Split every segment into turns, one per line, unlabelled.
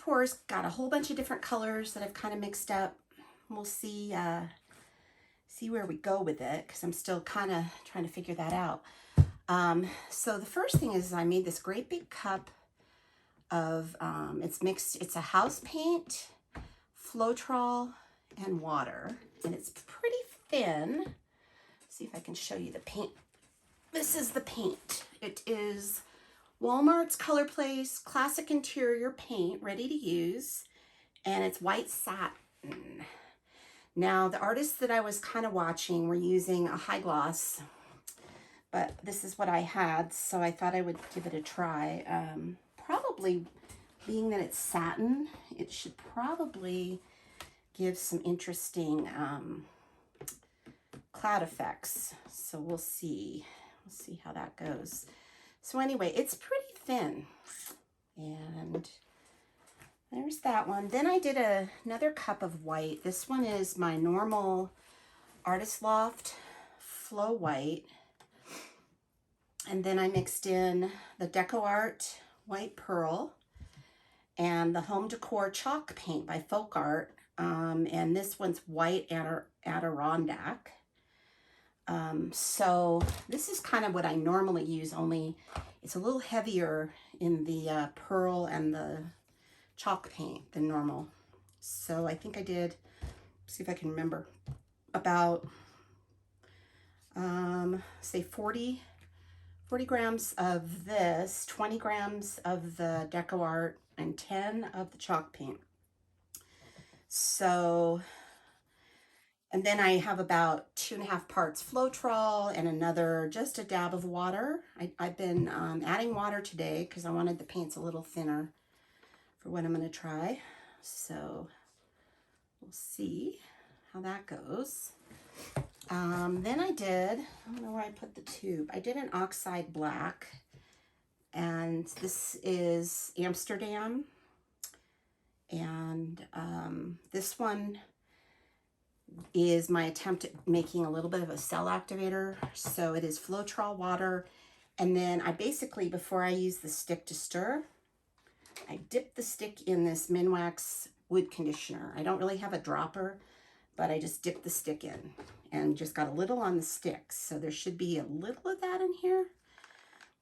pour's got a whole bunch of different colors that I've kind of mixed up. We'll see where we go with it, because I'm still kind of trying to figure that out. So the first thing is I made this great big cup of, it's a Housepaint, Floetrol, and water, and it's pretty thin. See if I can show you the paint. This is the paint. It is Walmart's Color Place Classic Interior Paint, ready to use, and it's white satin. Now, the artists that I was kind of watching were using a high gloss, but this is what I had, so I thought I would give it a try. Probably, being that it's satin, it should probably give some interesting cloud effects. So we'll see. We'll see how that goes. So anyway, it's pretty thin. And there's that one. Then I did another cup of white. This one is my normal Artist Loft Flow White. And then I mixed in the Deco Art White Pearl and the Home Decor Chalk Paint by Folk Art. And this one's White Adirondack. So this is kind of what I normally use, only it's a little heavier in the pearl and the chalk paint than normal. So I think I did, see if I can remember, about say 40 grams of this, 20 grams of the Deco Art, and 10 of the chalk paint. So, and then I have about 2.5 parts Floetrol and another, just a dab of water. I've been adding water today because I wanted the paints a little thinner for what I'm going to try. So we'll see how that goes. Then I don't know where I put the tube. I did an oxide black, and this is Amsterdam. And this one is my attempt at making a little bit of a cell activator. So it is Floetrol water. And then I basically, before I use the stick to stir, I dip the stick in this Minwax wood conditioner. I don't really have a dropper, but I just dip the stick in and just got a little on the stick. So there should be a little of that in here,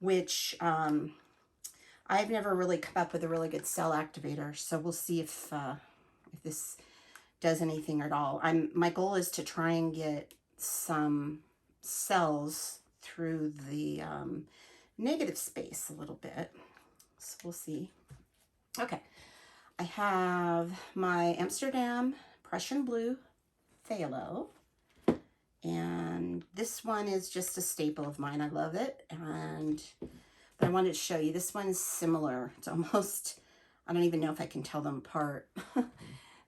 which I've never really come up with a really good cell activator. So we'll see if this does anything at all. My goal is to try and get some cells through the negative space a little bit. So we'll see. Okay, I have my Amsterdam Prussian Blue Phthalo, and this one is just a staple of mine. I love it, but I wanted to show you. This one's similar. It's almost, I don't even know if I can tell them apart.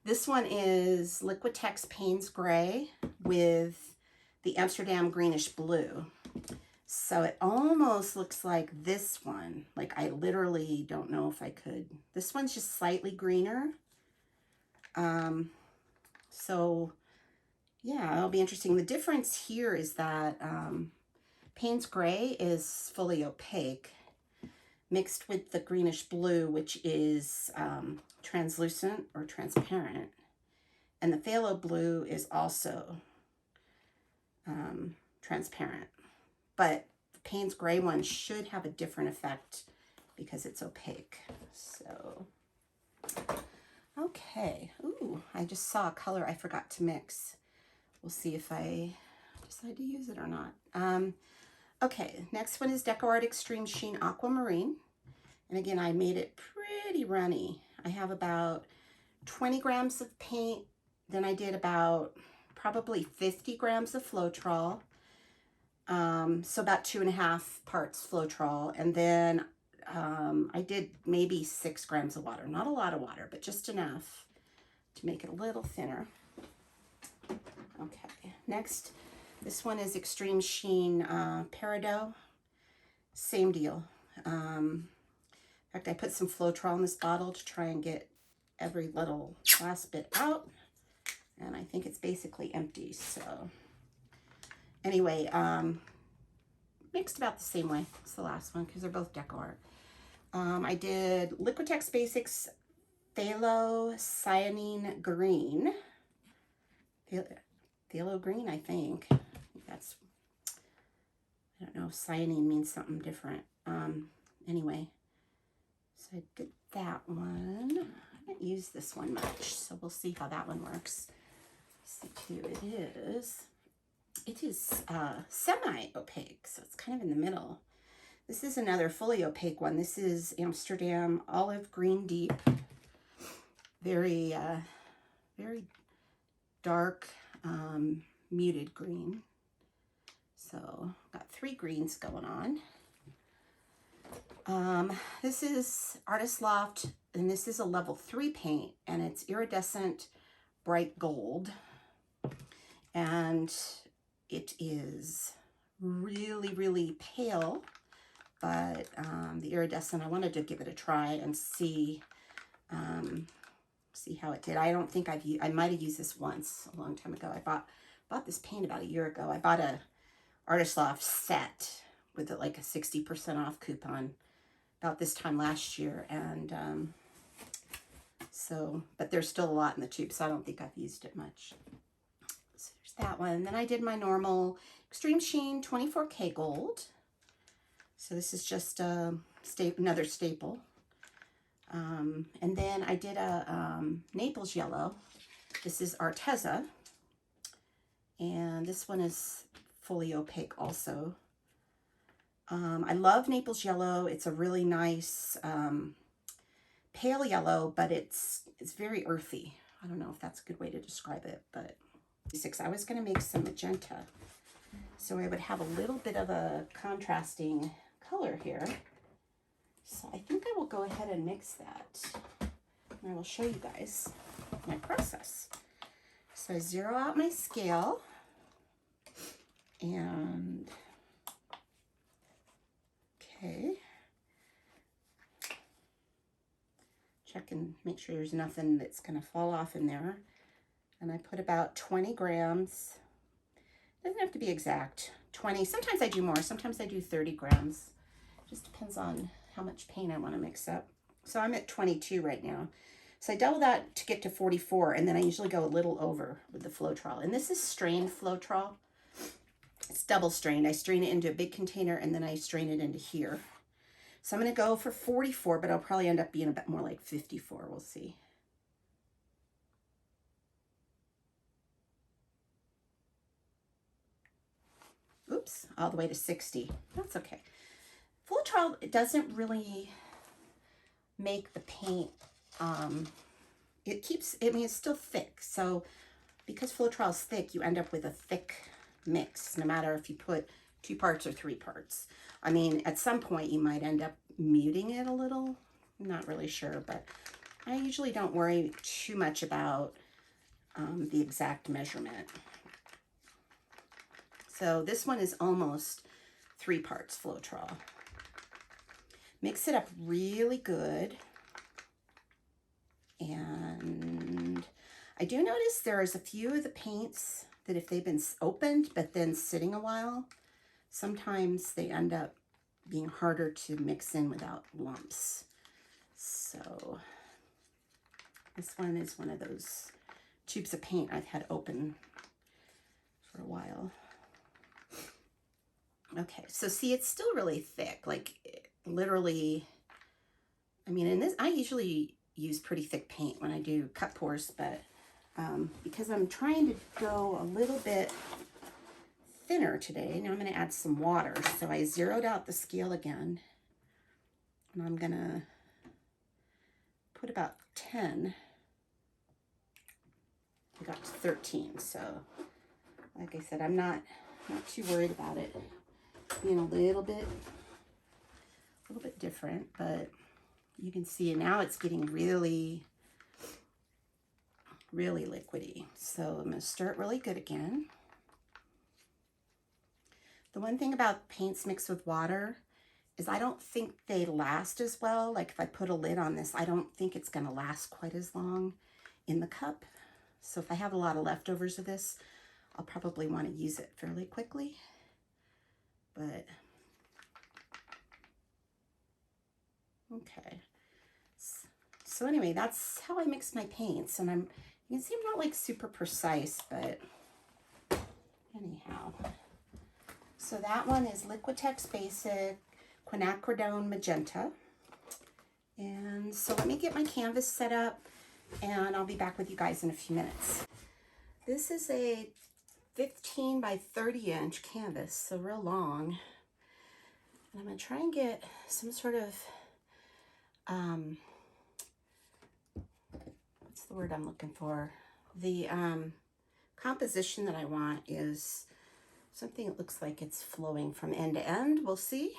This one is Liquitex Payne's Gray with the Amsterdam Greenish Blue. So it almost looks like this one. Like, I literally don't know if I could. This one's just slightly greener. So yeah, it'll be interesting. The difference here is that Payne's Gray is fully opaque, mixed with the greenish blue, which is translucent or transparent. And the phthalo blue is also transparent. But the Payne's Gray one should have a different effect because it's opaque. So, okay. Ooh, I just saw a color I forgot to mix. We'll see if I decide to use it or not. Okay, next one is Deco Art Extreme Sheen Aquamarine. And again, I made it pretty runny. I have about 20 grams of paint. Then I did about probably 50 grams of Floetrol. So about 2.5 parts Floetrol. And then I did maybe 6 grams of water. Not a lot of water, but just enough to make it a little thinner. Okay, next, this one is Extreme Sheen Peridot. Same deal. In fact, I put some Floetrol in this bottle to try and get every little last bit out. And I think it's basically empty, so anyway, mixed about the same way as the last one because they're both Deco Art. I did Liquitex Basics Cyanine Green. Phthalo Green, I think. That's, I don't know if cyanine means something different. Anyway, so I did that one. I haven't used this one much, so we'll see how that one works. See too, it is semi-opaque, so it's kind of in the middle. This is another fully opaque one. This is Amsterdam Olive Green Deep. Very, very dark, muted green. So got 3 greens going on. This is Artist Loft, and this is a level 3 paint, and it's iridescent bright gold. And it is really, really pale, but the iridescent, I wanted to give it a try and see how it did. I don't think I might have used this once a long time ago. I bought this paint about a year ago. I bought a Artist Loft set with like a 60% off coupon about this time last year, and but there's still a lot in the tube, so I don't think I've used it much. So there's that one. And then I did my normal Extreme Sheen 24K Gold. So this is just another staple. And then I did a Naples Yellow. This is Arteza. And this one is fully opaque also. I love Naples Yellow. It's a really nice pale yellow, but it's very earthy. I don't know if that's a good way to describe it, but I was going to make some magenta. So I would have a little bit of a contrasting color here. So I think I will go ahead and mix that. And I will show you guys my process. So I zero out my scale and okay. Check and make sure there's nothing that's going to fall off in there. And I put about 20 grams. Doesn't have to be exact. 20. Sometimes I do more. Sometimes I do 30 grams. Just depends on how much paint I want to mix up. So I'm at 22 right now. So I double that to get to 44, and then I usually go a little over with the Floetrol. And this is strained Floetrol. It's double strained. I strain it into a big container, and then I strain it into here. So I'm going to go for 44, but I'll probably end up being a bit more like 54. We'll see. Oops, all the way to 60. That's okay. Floetrol, it doesn't really make the paint, it keeps, I mean, it's still thick. So because Floetrol is thick, you end up with a thick mix, no matter if you put 2 parts or 3 parts. I mean, at some point you might end up muting it a little. I'm not really sure, but I usually don't worry too much about the exact measurement. So this one is almost 3 parts Floetrol. Mix it up really good. And I do notice there is a few of the paints that if they've been opened but then sitting a while, sometimes they end up being harder to mix in without lumps. So this one is one of those tubes of paint I've had open for a while. Okay, so see, it's still really thick, like literally, I mean, in this, I usually use pretty thick paint when I do cut pours, but because I'm trying to go a little bit thinner today, now I'm going to add some water. So I zeroed out the scale again, and I'm going to put about 10. I got to 13, so like I said, I'm not too worried about it being a little bit different, but you can see now it's getting really liquidy. So I'm going to stir it really good again. The one thing about paints mixed with water is I don't think they last as well. Like if I put a lid on this, I don't think it's going to last quite as long in the cup. So if I have a lot of leftovers of this, I'll probably want to use it fairly quickly. But okay, So anyway, that's how I mix my paints, and you can see I'm not like super precise, but anyhow. So that one is Liquitex Basic Quinacridone Magenta. And so let me get my canvas set up, and I'll be back with you guys in a few minutes. This is a 15 by 30 inch canvas, so real long. And I'm gonna try and get some sort of, what's the word I'm looking for? The composition that I want is something that looks like it's flowing from end to end. We'll see.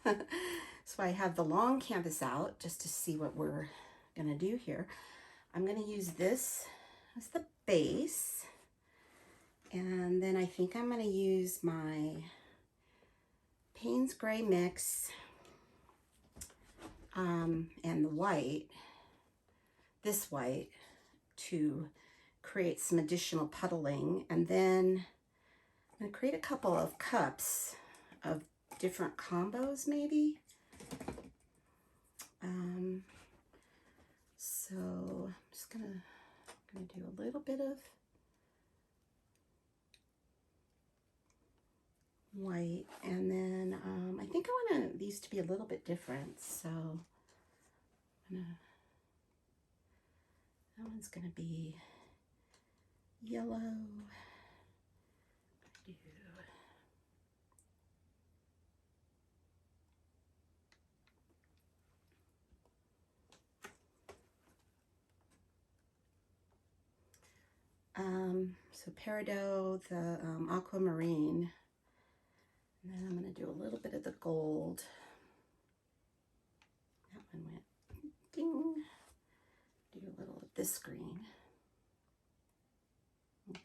So I have the long canvas out just to see what we're gonna do here. I'm gonna use this as the base, and then I think I'm gonna use my Payne's Gray Mix and the white, this white, to create some additional puddling. And then I'm gonna create a couple of cups of different combos maybe. So I'm just gonna do a little bit of white, and then I think I want these to be a little bit different. So that one's gonna be yellow. So peridot, the aquamarine, and then I'm going to do a little bit of the gold. That one went ding. Do a little of this green. Okay.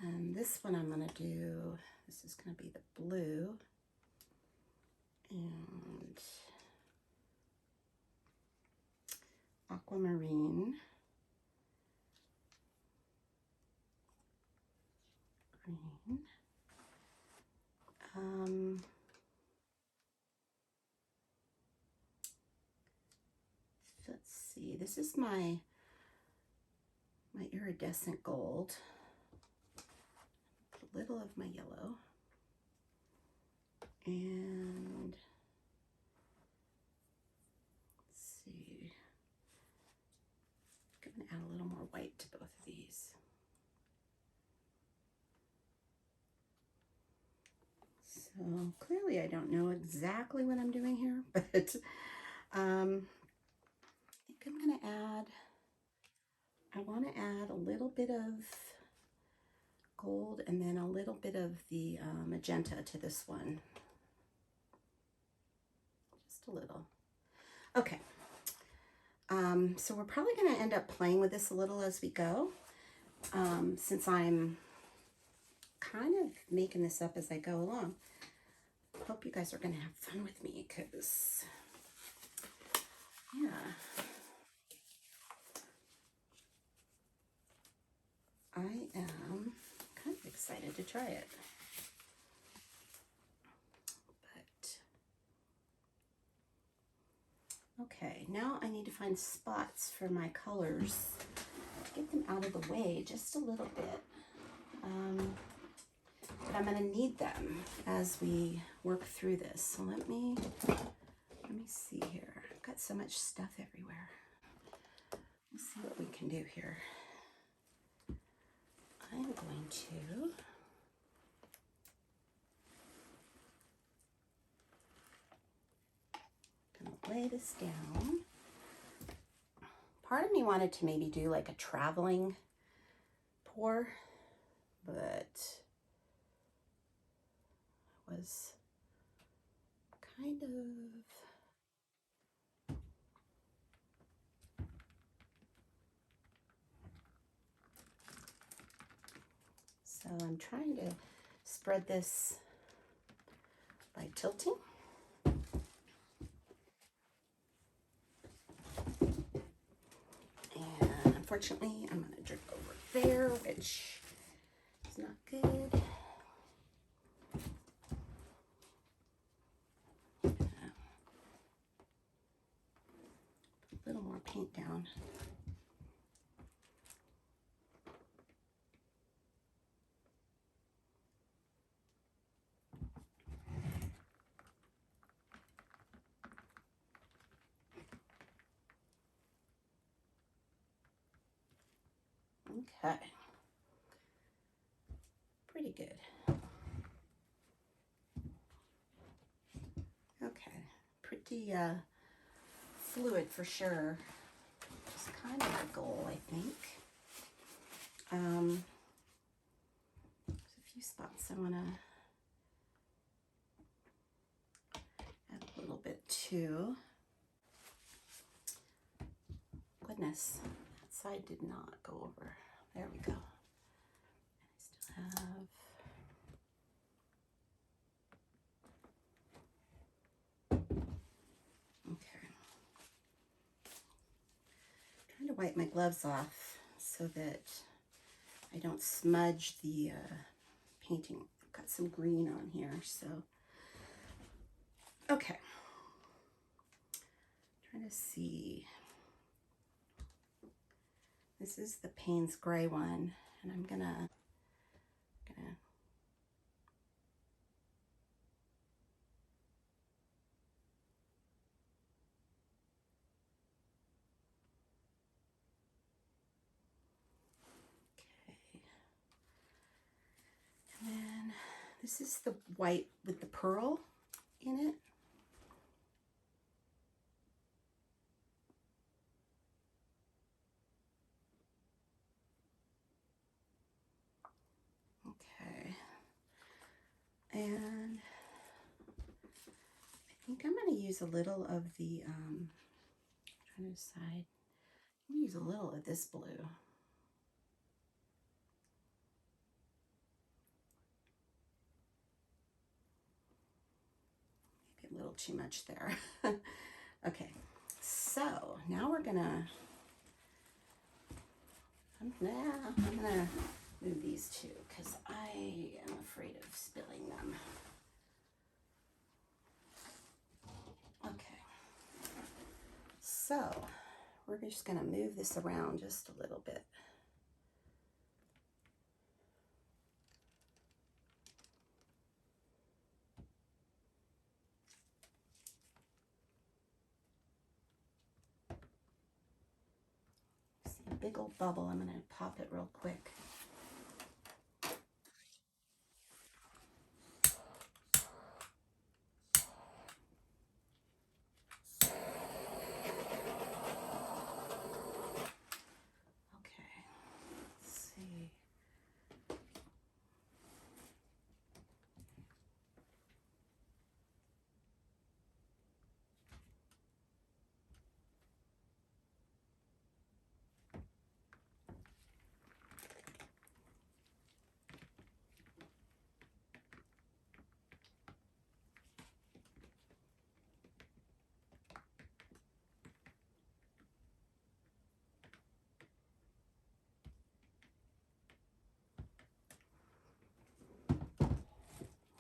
And this one I'm going to do, this is going to be the blue. And aquamarine, green, let's see, this is my iridescent gold, a little of my yellow, and let's see, I'm going to add a little more white to both of these. So clearly I don't know exactly what I'm doing here, but I think I'm going to add, I want to add a little bit of gold and then a little bit of the magenta to this one. Just a little. Okay. So we're probably going to end up playing with this a little as we go, since I'm kind of making this up as I go along. Hope you guys are going to have fun with me, because, yeah, I am kind of excited to try it. But, okay, now I need to find spots for my colors. Get them out of the way just a little bit. But I'm going to need them as we work through this. So let me see here. I've got so much stuff everywhere. Let's see what we can do here. I'm going to lay this down. Part of me wanted to maybe do like a traveling pour, but was kind of so I'm trying to spread this by tilting. And unfortunately, I'm going to drip over there, which is not good. more paint down. Okay, pretty good. Okay, pretty fluid for sure. It's kind of the goal, I think. There's a few spots I want to add a little bit too. Goodness, that side did not go over. There we go. I still have. Okay. I'm trying to wipe my gloves off so that I don't smudge the painting. I've got some green on here, so. Okay. Trying to see. This is the Payne's Gray one, and I'm gonna and then this is the white with the pearl in it. Okay. And I think I'm going to use a little of the, trying to decide, I'm going to use a little of this blue. Maybe a little too much there. Okay, so now we're gonna, I'm gonna move these two because I am afraid of spilling them. Okay, so we're just gonna move this around just a little bit. See a big old bubble, I'm gonna pop it real quick.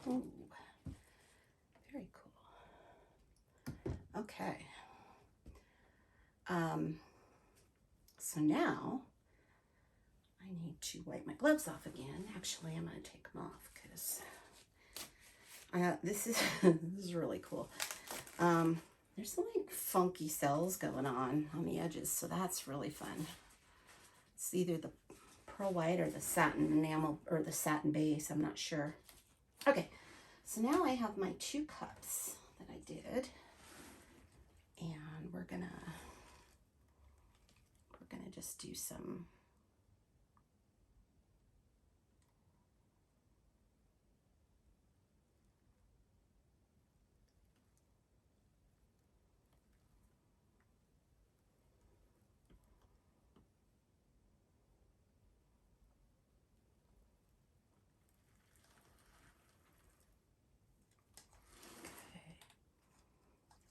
Ooh, very cool. Okay. So now I need to wipe my gloves off again. Actually, I'm going to take them off because this is this is really cool. There's some like funky cells going on the edges, so that's really fun. It's either the pearl white or the satin enamel or the satin base. I'm not sure. Okay, so now I have my 2 cups that I did, and we're gonna just do some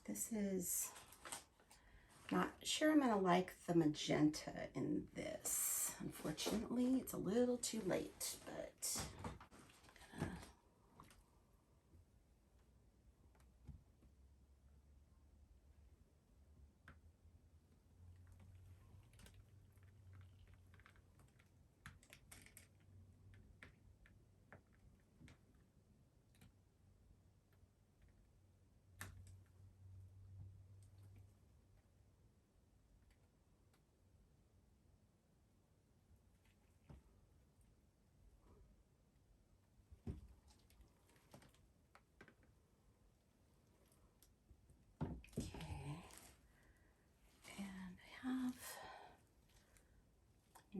This is, not sure I'm gonna like the magenta in this. Unfortunately, it's a little too late, but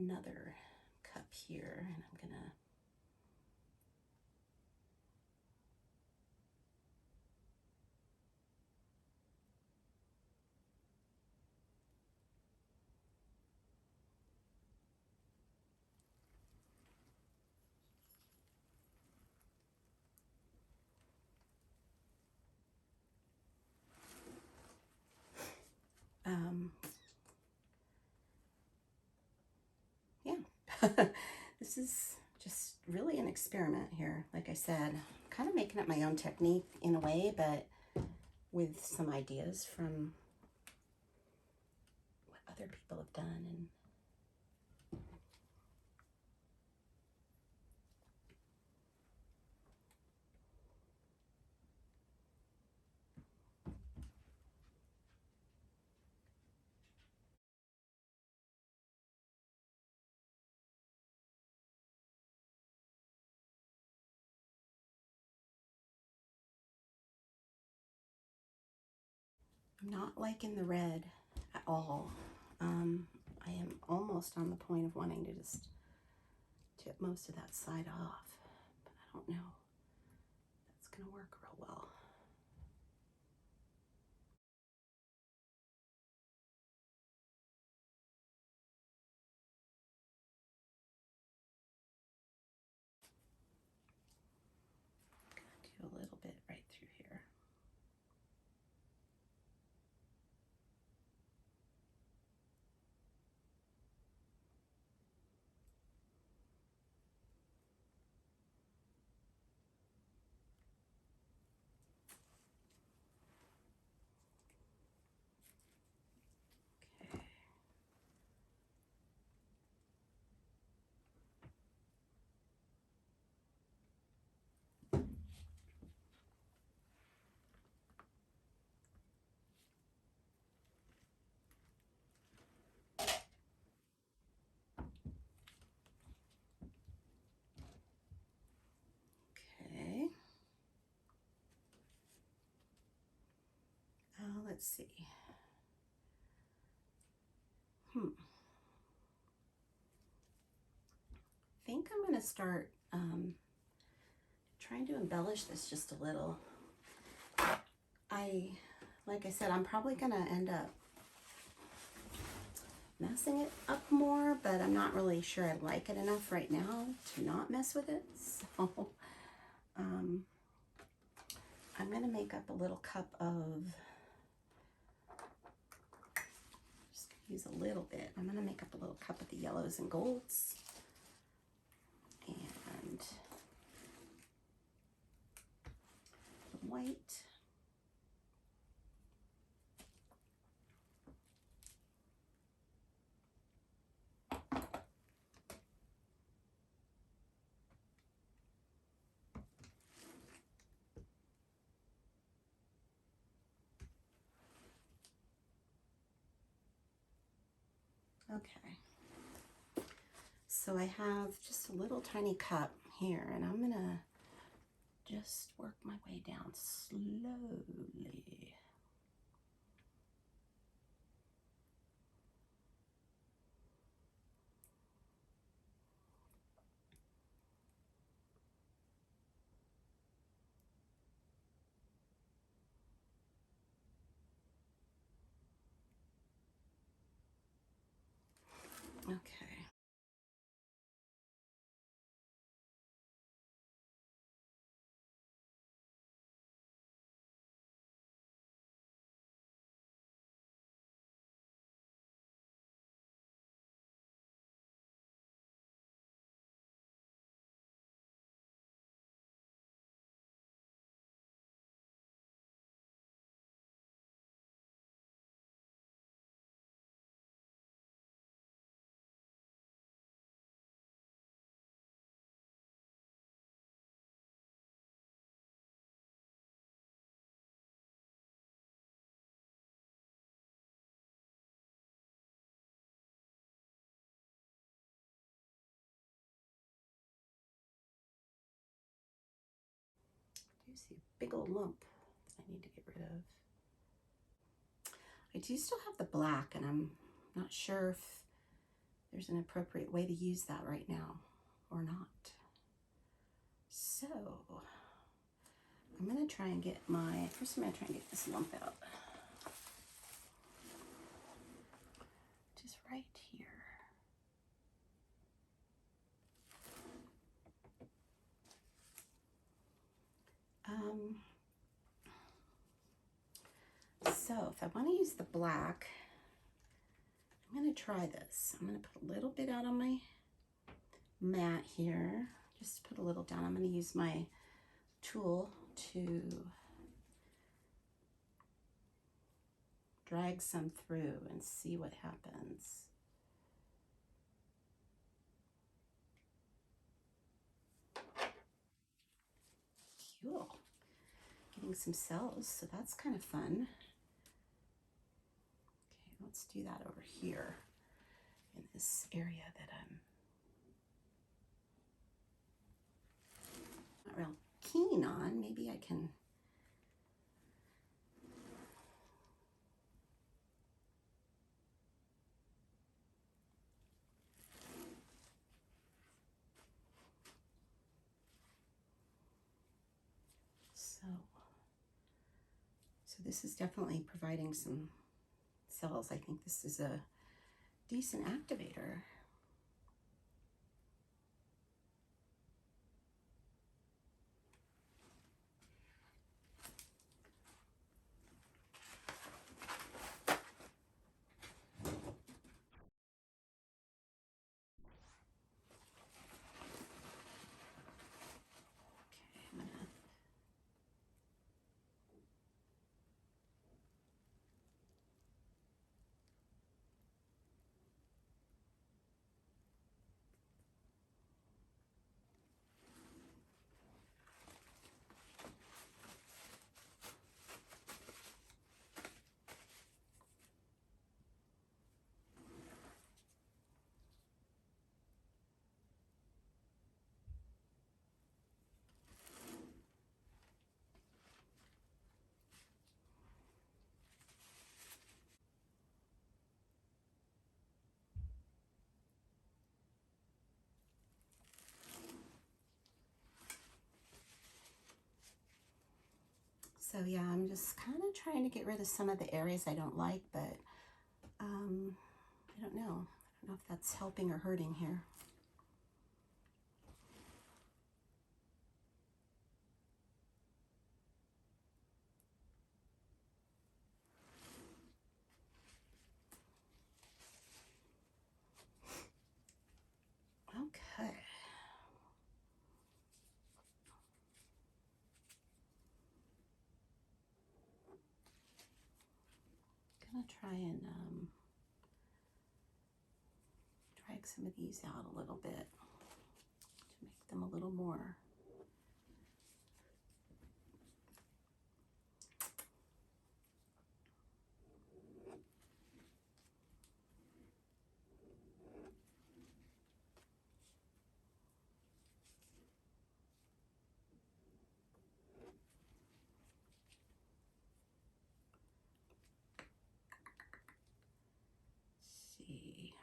another cup here, and I'm gonna yeah. This is just really an experiment here. Like I said, kind of making up my own technique in a way, but with some ideas from what other people have done. And I'm not liking the red at all. I am almost on the point of wanting to just tip most of that side off, but I don't know if that's gonna work real well. Do a little bit right through here. Okay. Let's see. I think I'm gonna start trying to embellish this just a little. Like I said, I'm probably gonna end up messing it up more, but I'm not really sure I like it enough right now to not mess with it. So I'm gonna make up a little cup of, just gonna use a little bit. I'm gonna make up a little cup of the yellows and golds. And the white. Okay, so I have just a little tiny cup here, and I'm gonna just work my way down slowly. Okay. I do see a big old lump that I need to get rid of. I do still have the black, and I'm not sure if there's an appropriate way to use that right now or not. So I'm going to try and get first I'm going to try and get this lump out. Just right here. So if I want to use the black, I'm going to try this. I'm going to put a little bit out on my mat here. Just put a little down. I'm going to use my tool to drag some through and see what happens. Cool. Getting some cells, so that's kind of fun. Okay, let's do that over here in this area that I'm not real keen on. Maybe I can so this is definitely providing some cells. I think this is a decent activator. So yeah, I'm just kind of trying to get rid of some of the areas I don't like, but I don't know. I don't know if that's helping or hurting here. Okay. Gonna try and drag some of these out a little bit to make them a little more. See.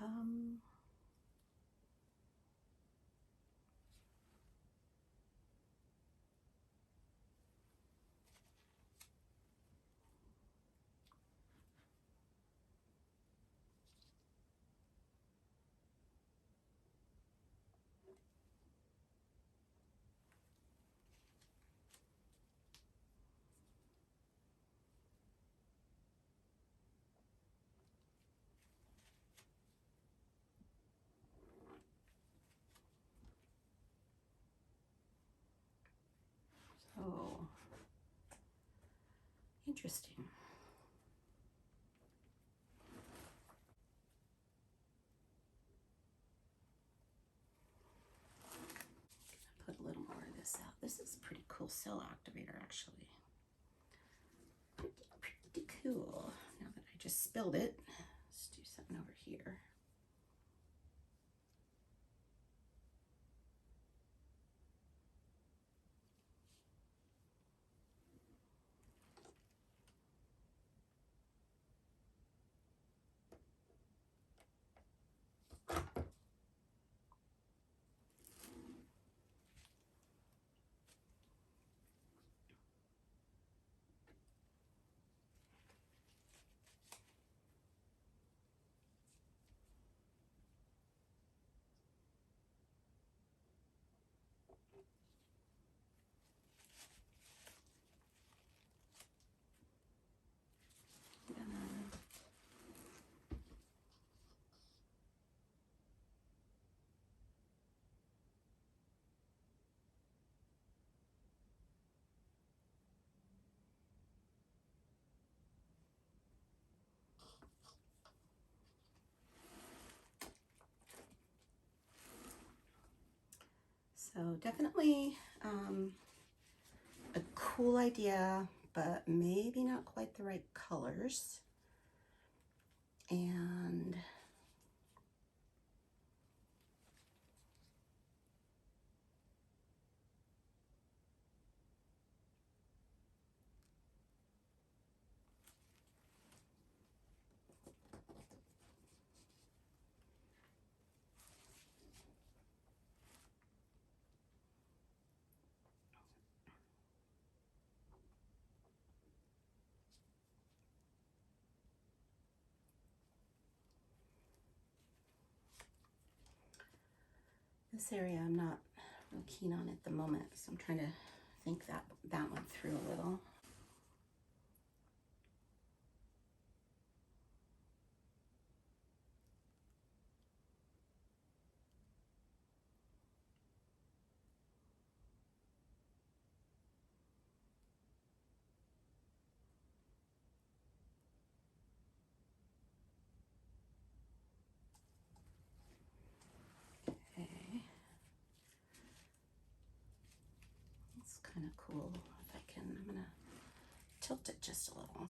Um, so interesting. Put a little more of this out. This is a pretty cool cell activator, actually. Pretty cool. Now that I just spilled it, let's do something over here. So definitely a cool idea, but maybe not quite the right colors. And this area I'm not real keen on at the moment, so I'm trying to think that one through a little. Okay. It's kind of cool. If I can, I'm gonna tilt it just a little.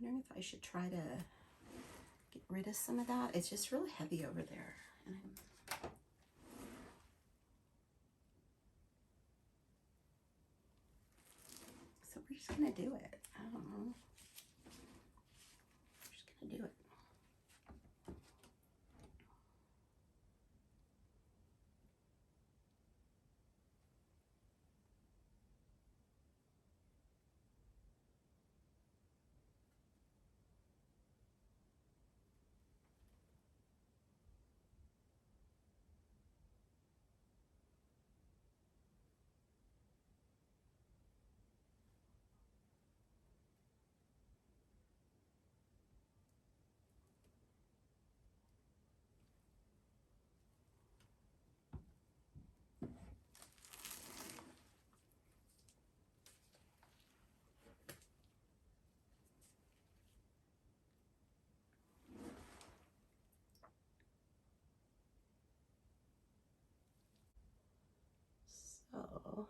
Wondering if I should try to get rid of some of that. It's just really heavy over there. So we're just gonna do it. I don't know. We're just gonna do it. So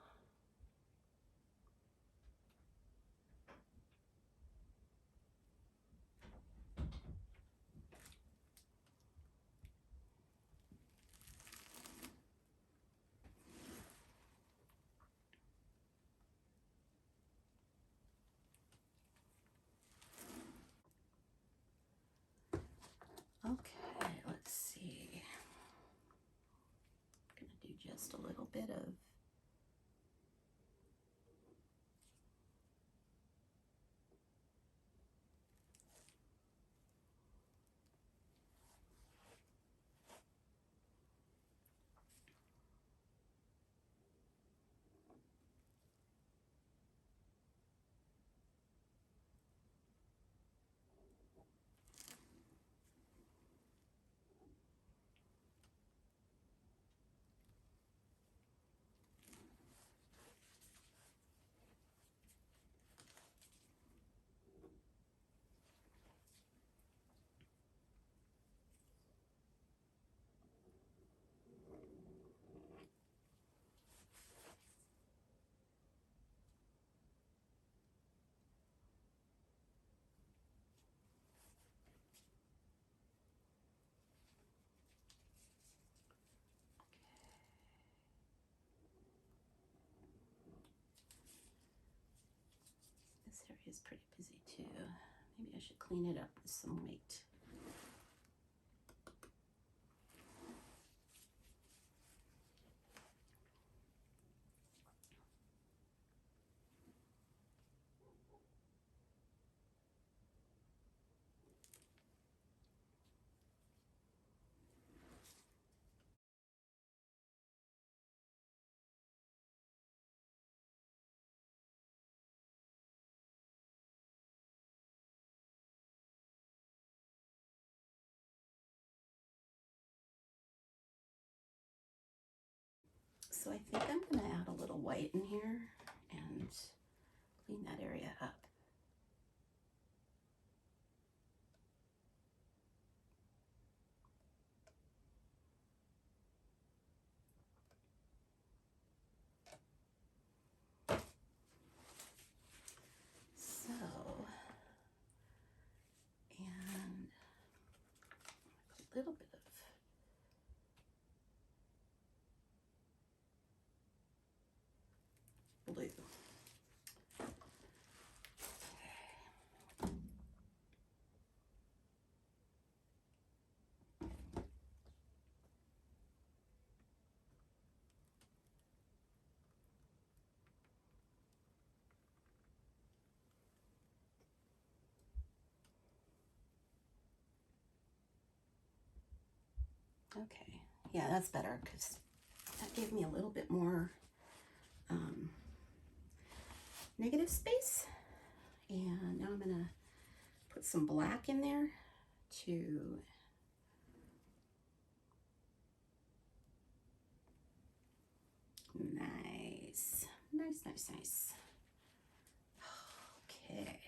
okay, let's see. I'm gonna do just a little bit of This area is pretty busy too. Maybe I should clean it up with some weight. So I think I'm going to add a little white in here and clean that area up. So, and a little bit of blue. Okay, yeah, that's better because that gave me a little bit more negative space. And now I'm gonna put some black in there to nice. Okay.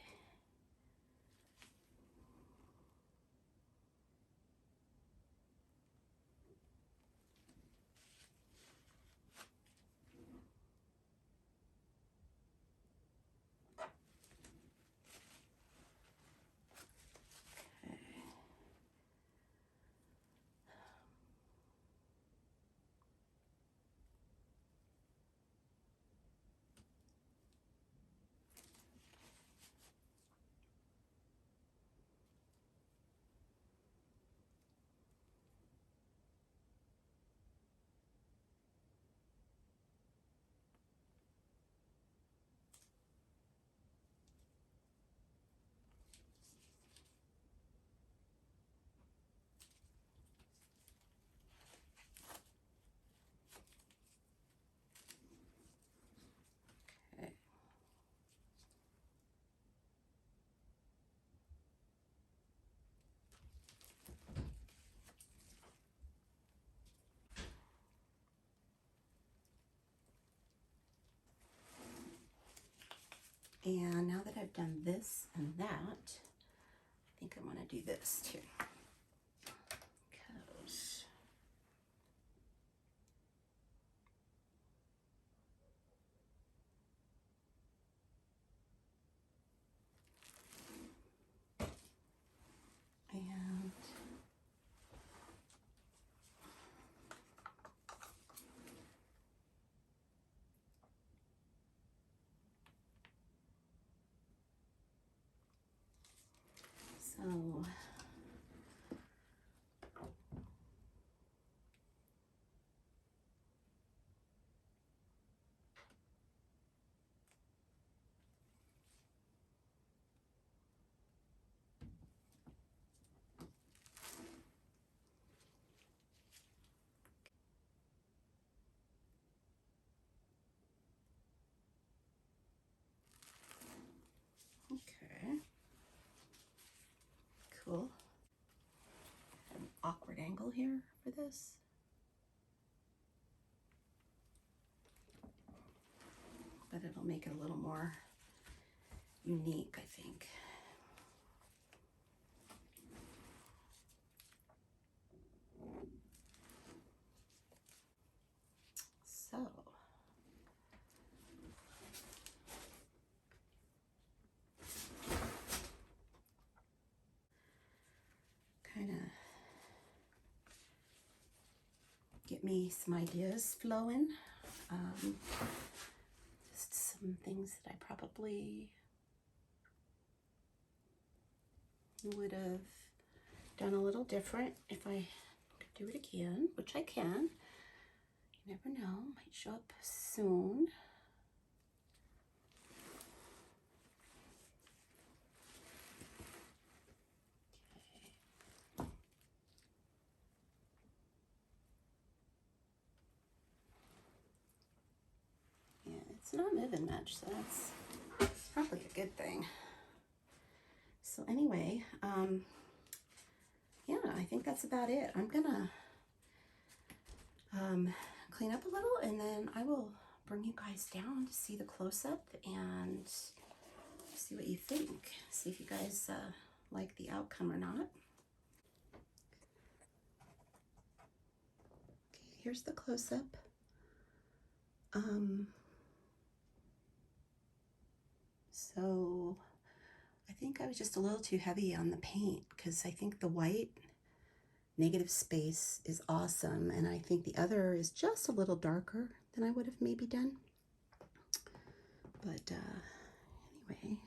And now that I've done this and that, I think I want to do this too. Because and so okay, cool. An awkward angle here for this. But it'll make it a little more unique, I think. So, kind of get me some ideas flowing. Just some things that I probably would have done a little different if I could do it again, which I can. You never know, might show up soon. Yeah, it's not moving much, so that's probably a good thing. So anyway, yeah, I think that's about it. I'm gonna clean up a little, and then I will bring you guys down to see the close-up and see what you think. See if you guys like the outcome or not. Okay, here's the close-up. So I think I was just a little too heavy on the paint, because I think the white negative space is awesome, and I think the other is just a little darker than I would have maybe done. But anyway,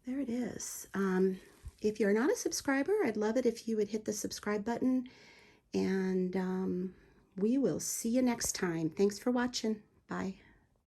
there it is. If you're not a subscriber, I'd love it if you would hit the subscribe button, and we will see you next time. Thanks for watching. Bye.